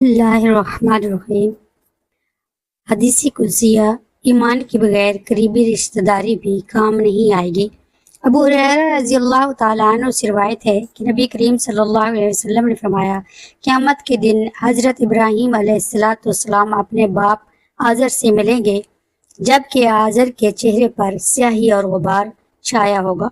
اللہ الرحمن الرحیم۔ حدیث قدسیہ، ایمان کے بغیر قریبی رشتہ داری بھی کام نہیں آئے گی۔ ابو ہریرہ رضی اللہ تعالیٰ عنہ سے روایت ہے کہ نبی کریم صلی اللہ علیہ وسلم نے فرمایا، قیامت کے دن حضرت ابراہیم علیہ السلام اپنے باپ آزر سے ملیں گے، جبکہ آزر کے چہرے پر سیاہی اور غبار چھایا ہوگا۔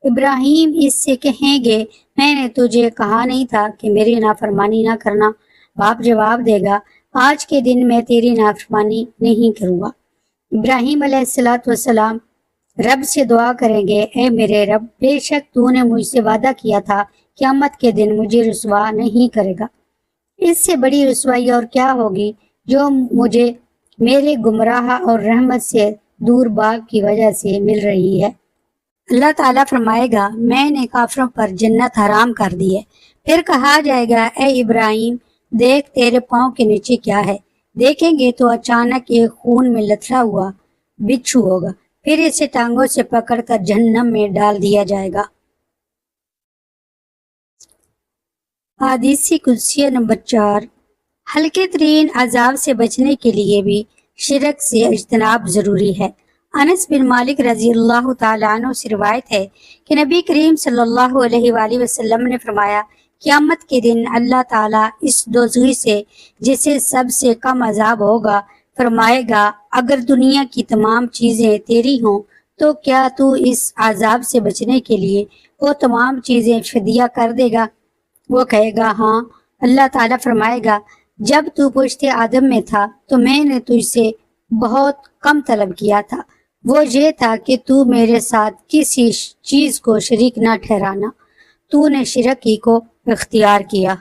ابراہیم اس سے کہیں گے، میں نے تجھے کہا نہیں تھا کہ میری نافرمانی نہ کرنا؟ باپ جواب دے گا، آج کے دن میں تیری نافرمانی نہیں کروں گا۔ ابراہیم علیہ السلام رب سے دعا کریں گے، اے میرے رب، بے شک تو نے مجھ سے وعدہ کیا تھا قیامت کے دن مجھے رسوا نہیں کرے گا۔ اس سے بڑی رسوائی اور کیا ہوگی جو مجھے میرے گمراہ اور رحمت سے دور باغ کی وجہ سے مل رہی ہے۔ اللہ تعالیٰ فرمائے گا، میں نے کافروں پر جنت حرام کر دی ہے۔ پھر کہا جائے گا، اے ابراہیم، دیکھ تیرے پاؤں کے نیچے کیا ہے؟ دیکھیں گے تو اچانک ایک خون میں لتھڑا ہوا بچھو ہوگا، پھر اسے ٹانگوں سے پکڑ کر جہنم میں ڈال دیا جائے گا۔ حدیث قدسیہ نمبر 4۔ ہلکے ترین عذاب سے بچنے کے لیے بھی شرک سے اجتناب ضروری ہے۔ انس بن مالک رضی اللہ تعالیٰ عنہ سے روایت ہے کہ نبی کریم صلی اللہ علیہ وآلہ وسلم نے فرمایا، قیامت کے دن اللہ تعالیٰ اس دوزخی سے جسے سب سے کم عذاب ہوگا فرمائے گا، اگر دنیا کی تمام چیزیں تیری ہوں تو کیا تو اس عذاب سے بچنے کے لیے وہ تمام چیزیں فدیہ کر دے گا؟ وہ کہے گا، ہاں۔ اللہ تعالیٰ فرمائے گا، جب تو پشت آدم میں تھا تو میں نے تجھ سے بہت کم طلب کیا تھا، وہ یہ تھا کہ تو میرے ساتھ کسی چیز کو شریک نہ ٹھہرانا، تو نے شرک ہی کو اختیار کیا۔